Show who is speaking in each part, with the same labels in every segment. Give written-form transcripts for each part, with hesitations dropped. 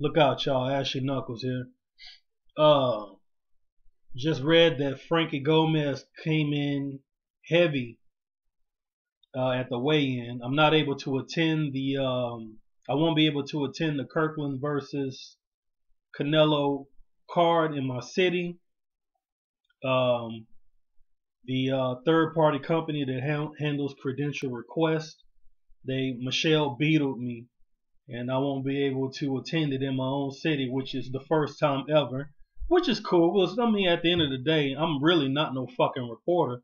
Speaker 1: Look out, y'all. Ashley Knuckles here. Uh, just read that Frankie Gomez came in heavy at the weigh-in. I'm not able to attend the. I won't be able to attend the Kirkland versus Canelo card in my city. Um, the third-party company that handles Credential requests, Michelle beetled me, and I won't be able to attend it in my own city, which is the first time ever, which is cool. Because I mean, at the end of the day, I'm really not no fucking reporter.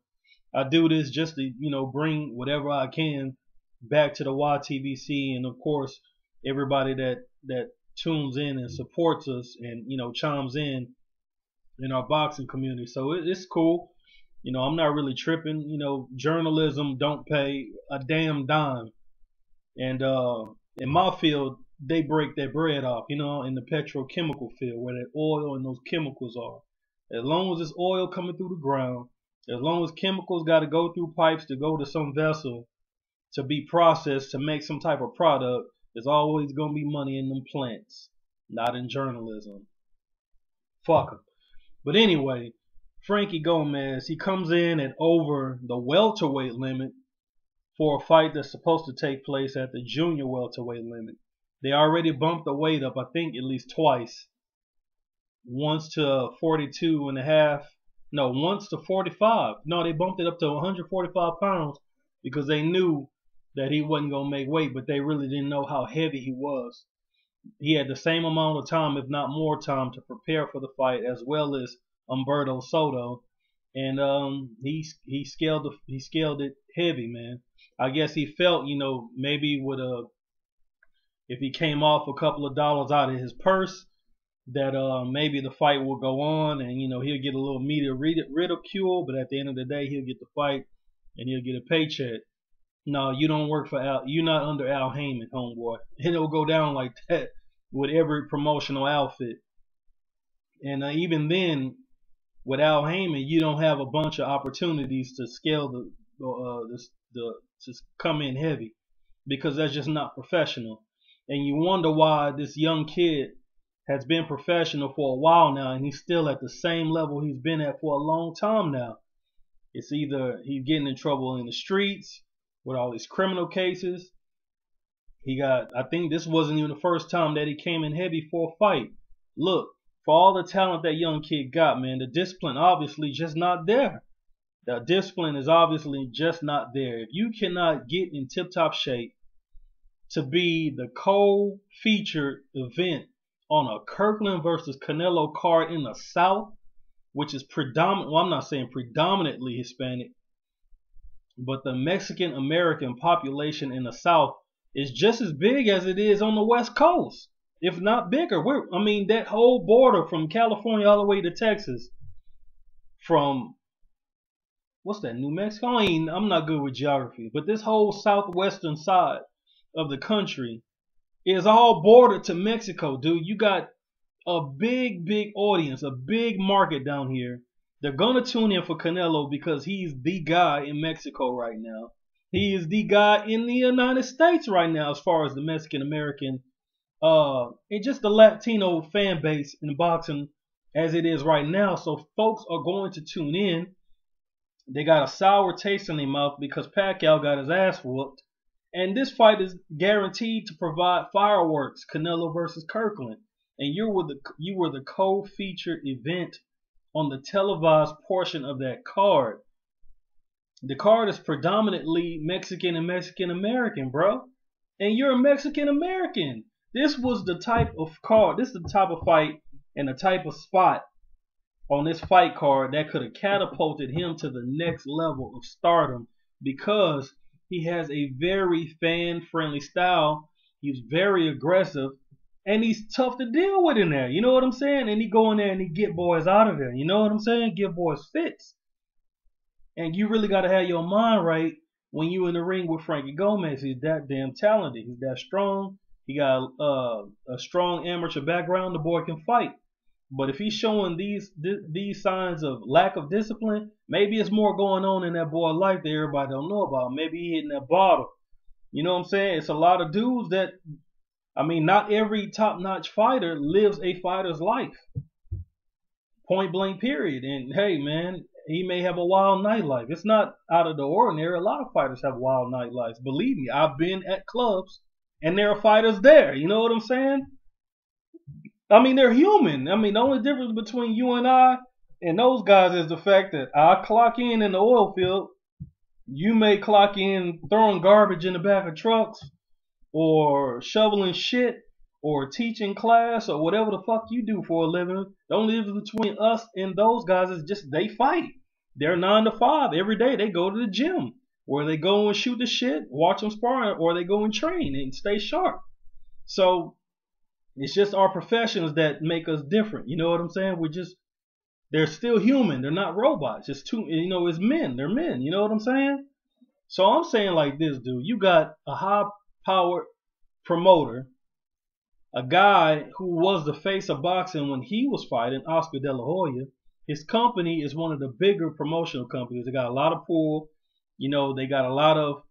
Speaker 1: I do this just to, bring whatever I can back to the YTBC, and of course, everybody that tunes in and supports us, and chimes in our boxing community. So it's cool. I'm not really tripping. Journalism don't pay a damn dime, and in my field, they break their bread off, in the petrochemical field where that oil and those chemicals are. As long as it's oil coming through the ground, as long as chemicals got to go through pipes to go to some vessel to be processed to make some type of product, there's always going to be money in them plants, not in journalism. Fuck 'em. But anyway, Frankie Gomez, he comes in at over the welterweight limit for a fight that's supposed to take place at the junior welterweight limit. They already bumped the weight up, I think, at least twice. Once to 42 and a half. No, once to 45. No, they bumped it up to 145 pounds because they knew that he wasn't going to make weight, but they really didn't know how heavy he was. He had the same amount of time, if not more time, to prepare for the fight, as well as Humberto Soto. And he scaled it heavy, man. I guess he felt, maybe if he came off a couple of dollars out of his purse, that maybe the fight will go on, and he'll get a little media ridicule, but at the end of the day, he'll get the fight and he'll get a paycheck. No, you don't work for Al. You're not under Al Heyman, homeboy. It'll go down like that with every promotional outfit. And even then, with Al Heyman, you don't have a bunch of opportunities to scale to come in heavy, because that's just not professional. And you wonder why this young kid has been professional for a while now, and he's still at the same level he's been at for a long time now. It's either he's getting in trouble in the streets with all these criminal cases. I think this wasn't even the first time that he came in heavy for a fight. Look, for all the talent that young kid got, man, the discipline obviously just not there. The discipline is obviously just not there. If you cannot get in tip-top shape to be the co-featured event on a Kirkland versus Canelo card in the South, which is predominant, well, I'm not saying predominantly Hispanic, but the Mexican American population in the South is just as big as it is on the West Coast, if not bigger. That whole border from California all the way to Texas, from what's that, New Mexico? I'm not good with geography, but this whole southwestern side of the country is all bordered to Mexico, dude. You got a big audience, a big market down here. They're gonna tune in for Canelo because he's the guy in Mexico right now. He is the guy in the United States right now as far as the Mexican American and just the Latino fan base in boxing as it is right now. So folks are going to tune in. They got a sour taste in their mouth because Pacquiao got his ass whooped. And this fight is guaranteed to provide fireworks, Canelo versus Kirkland. And you were the co-featured event on the televised portion of that card. The card is predominantly Mexican and Mexican American, bro. And you're a Mexican American. This was the type of card, this is the type of fight and the type of spot on this fight card that could have catapulted him to the next level of stardom, because he has a very fan-friendly style. He's very aggressive, and he's tough to deal with in there. You know what I'm saying? And he go in there and he get boys out of there. You know what I'm saying? Give boys fits. And you really got to have your mind right when you in the ring with Frankie Gomez. He's that damn talented. He's that strong. He got a strong amateur background. The boy can fight. But if he's showing these signs of lack of discipline, maybe it's more going on in that boy's life that everybody don't know about. Maybe he hitting that bottle. You know what I'm saying? It's a lot of dudes that I mean, not every top-notch fighter lives a fighter's life, point blank, period. And hey, man, he may have a wild nightlife. It's not out of the ordinary. A lot of fighters have wild nightlives. Believe me, I've been at clubs and there are fighters there. You know what I'm saying? I mean, they're human. I mean, the only difference between you and those guys is the fact that I clock in the oil field. You may clock in throwing garbage in the back of trucks or shoveling shit or teaching class or whatever the fuck you do for a living. The only difference between us and those guys is just they fight. They're 9 to 5 every day. They go to the gym where they go and shoot the shit, watch them sparring, or they go and train and stay sharp. So it's just our professions that make us different. You know what I'm saying? They're still human. They're not robots. It's it's men. They're men. You know what I'm saying? So I'm saying like this, dude. You got a high-powered promoter, a guy who was the face of boxing when he was fighting, Oscar De La Hoya. His company is one of the bigger promotional companies. They got a lot of pull. They got a lot of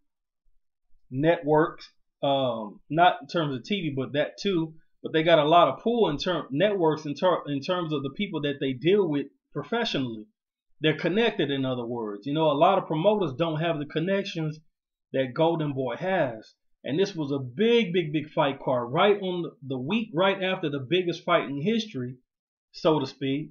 Speaker 1: networks. Not in terms of TV, but that too. But they got a lot of pull networks in terms of the people that they deal with professionally. They're connected, in other words. A lot of promoters don't have the connections that Golden Boy has. And this was a big, big, big fight card right on the week right after the biggest fight in history, so to speak.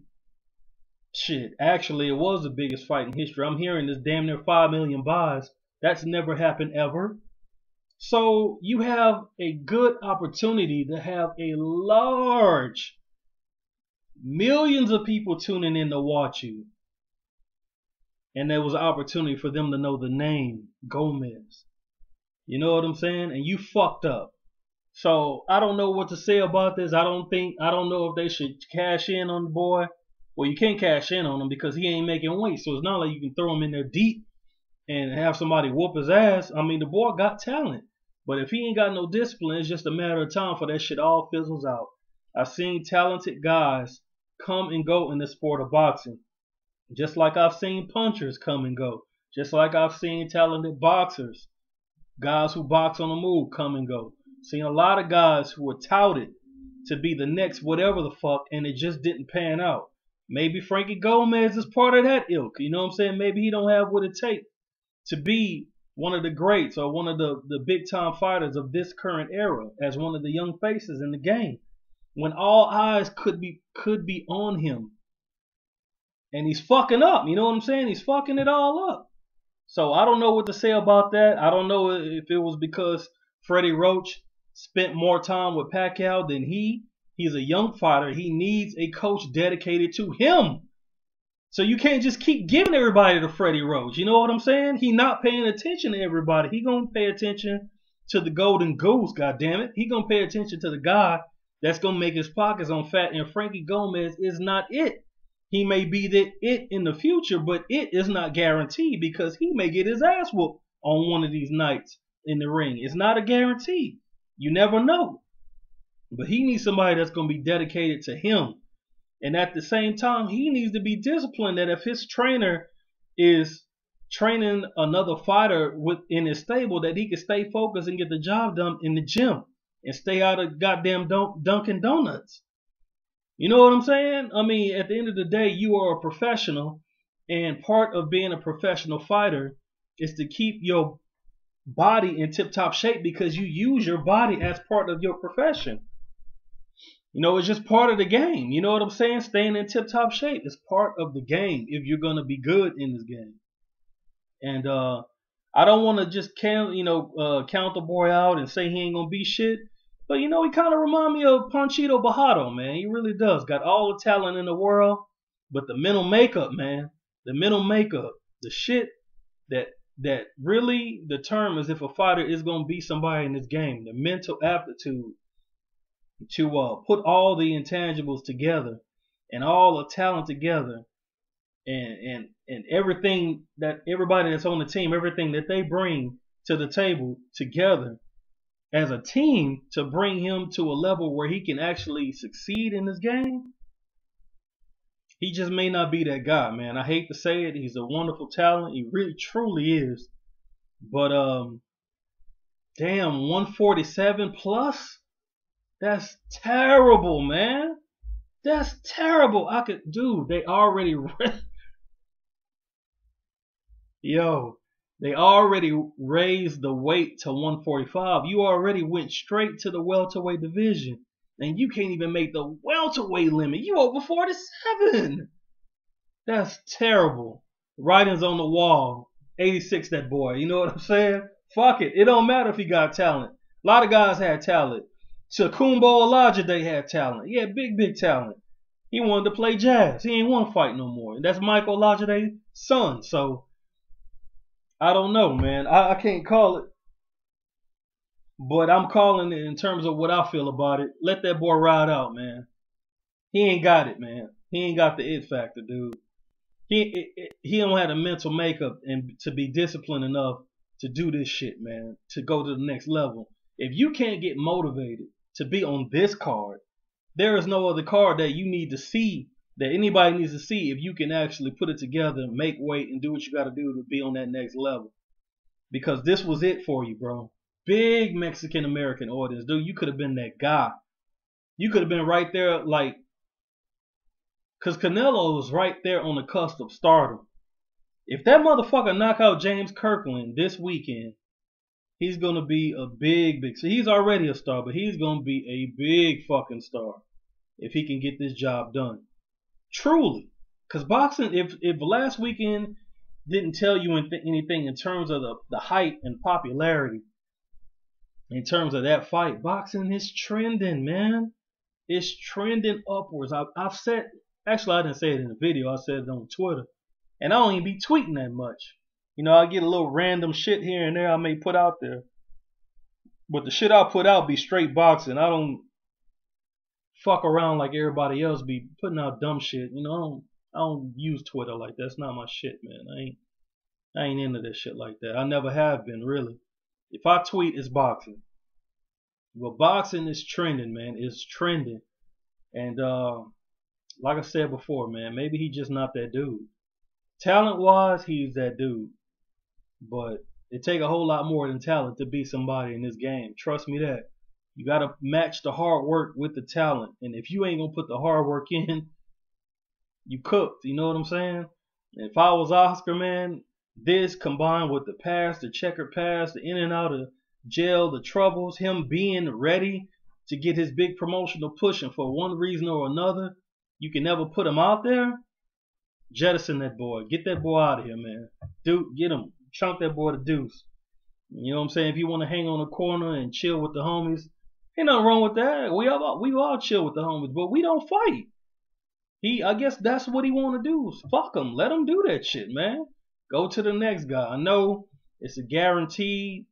Speaker 1: Shit, actually, it was the biggest fight in history. I'm hearing this damn near 5 million buys. That's never happened ever. So you have a good opportunity to have a large, millions of people tuning in to watch you. And there was an opportunity for them to know the name Gomez. You know what I'm saying? And you fucked up. So I don't know what to say about this. I don't know if they should cash in on the boy. Well, you can't cash in on him because he ain't making weight. So it's not like you can throw him in there deep and have somebody whoop his ass. I mean, the boy got talent. But if he ain't got no discipline, it's just a matter of time for that shit all fizzles out. I've seen talented guys come and go in the sport of boxing. Just like I've seen punchers come and go. Just like I've seen talented boxers, guys who box on the move, come and go. Seen a lot of guys who were touted to be the next whatever the fuck, and it just didn't pan out. Maybe Frankie Gomez is part of that ilk. You know what I'm saying? Maybe he don't have what it takes to be one of the greats or one of the big time fighters of this current era as one of the young faces in the game. When all eyes could be on him. And he's fucking up. You know what I'm saying? He's fucking it all up. So I don't know what to say about that. I don't know if it was because Freddie Roach spent more time with Pacquiao than he's a young fighter. He needs a coach dedicated to him. So you can't just keep giving everybody to Freddie Roach. You know what I'm saying? He not paying attention to everybody. He gonna pay attention to the golden goose, goddammit. He gonna pay attention to the guy that's gonna make his pockets on fat, and Frankie Gomez is not it. He may be it in the future, but it is not guaranteed because he may get his ass whooped on one of these nights in the ring. It's not a guarantee. You never know. But he needs somebody that's going to be dedicated to him. And at the same time, he needs to be disciplined that if his trainer is training another fighter in his stable, that he can stay focused and get the job done in the gym and stay out of goddamn Dunkin' Donuts. You know what I'm saying? I mean, at the end of the day, you are a professional, and part of being a professional fighter is to keep your body in tip-top shape because you use your body as part of your profession. It's just part of the game. You know what I'm saying? Staying in tip-top shape is part of the game if you're going to be good in this game. And I don't want to just count the boy out and say he ain't going to be shit. But, he kind of remind me of Panchito Bajado, man. He really does. Got all the talent in the world. But the mental makeup, man. The mental makeup. The shit that really determines if a fighter is going to be somebody in this game. The mental aptitude to put all the intangibles together and all the talent together and everything that everybody that's on the team, everything that they bring to the table together as a team to bring him to a level where he can actually succeed in this game. He just may not be that guy, man. I hate to say it. He's a wonderful talent. He really, truly is. But, damn, 147 plus? That's terrible, man. That's terrible. Dude, they already, yo, they already raised the weight to 145. You already went straight to the welterweight division, and you can't even make the welterweight limit. You over 47. That's terrible. Writing's on the wall. 86, that boy. You know what I'm saying? Fuck it. It don't matter if he got talent. A lot of guys had talent. Takumbo Olajide had talent. He had big talent. He wanted to play jazz. He ain't want to fight no more. And that's Michael Olajide's son. So, I don't know, man. I can't call it. But I'm calling it in terms of what I feel about it. Let that boy ride out, man. He ain't got it, man. He ain't got the it factor, dude. He don't have the mental makeup and to be disciplined enough to do this shit, man. To go to the next level. If you can't get motivated to be on this card, there is no other card that you need to see, that anybody needs to see, if you can actually put it together, make weight, and do what you got to do to be on that next level. Because this was it for you, bro. Big Mexican American audience, dude. You could have been that guy. You could have been right there, like. Because Canelo was right there on the cusp of stardom. If that motherfucker knock out James Kirkland this weekend, he's going to be a big. So he's already a star, but he's going to be a big fucking star if he can get this job done. Truly. Because boxing, if last weekend didn't tell you anything in terms of the height and popularity, in terms of that fight, boxing is trending, man. It's trending upwards. I've said... Actually, I didn't say it in the video. I said it on Twitter. And I don't even be tweeting that much. You know, I get a little random shit here and there I may put out there. But the shit I put out be straight boxing. I don't fuck around like everybody else be putting out dumb shit. You know, I don't use Twitter like that. That's not my shit, man. I ain't into this shit like that. I never have been, really. If I tweet, it's boxing. Well, boxing is trending, man. It's trending. And, like I said before, man, maybe he's just not that dude. Talent-wise, he's that dude. But it take a whole lot more than talent to be somebody in this game. Trust me that. You got to match the hard work with the talent. And if you ain't going to put the hard work in, you cooked. You know what I'm saying? And if I was Oscar, man, this combined with the past, the checkered past, the in and out of jail, the troubles, him being ready to get his big promotional push, and for one reason or another, you can never put him out there. Jettison that boy. Get that boy out of here, man. Dude, get him. Chunk that boy to deuce. You know what I'm saying? If you want to hang on the corner and chill with the homies, ain't nothing wrong with that. We all chill with the homies, but we don't fight. I guess that's what he want to do. Fuck him. Let him do that shit, man. Go to the next guy. I know it's a guaranteed.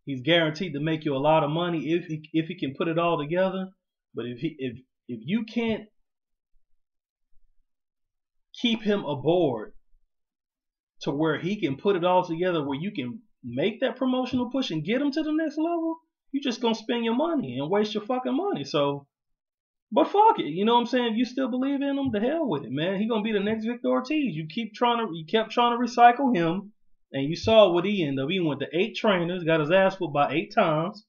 Speaker 1: He's guaranteed to make you a lot of money if he can put it all together. But if you can't keep him aboard to where he can put it all together, where you can make that promotional push and get him to the next level, you just gonna spend your money and waste your fucking money. So, but fuck it, you know what I'm saying? If you still believe in him, the hell with it, man. He gonna be the next Victor Ortiz. You kept trying to recycle him, and you saw what he ended up. He went to 8 trainers, got his ass whooped by 8 times.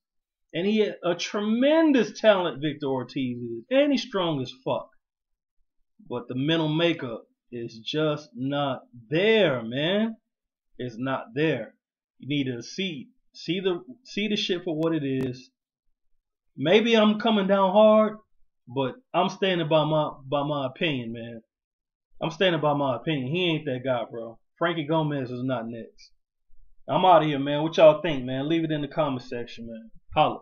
Speaker 1: And he had a tremendous talent, Victor Ortiz is. And he's strong as fuck. But the mental makeup is just not there, man. It's not there. You need to see the shit for what it is. Maybe I'm coming down hard, but I'm standing by my opinion, man. I'm standing by my opinion. He ain't that guy, bro. Frankie Gomez is not next. I'm out of here, man. What y'all think, man? Leave it in the comment section, man. Holla.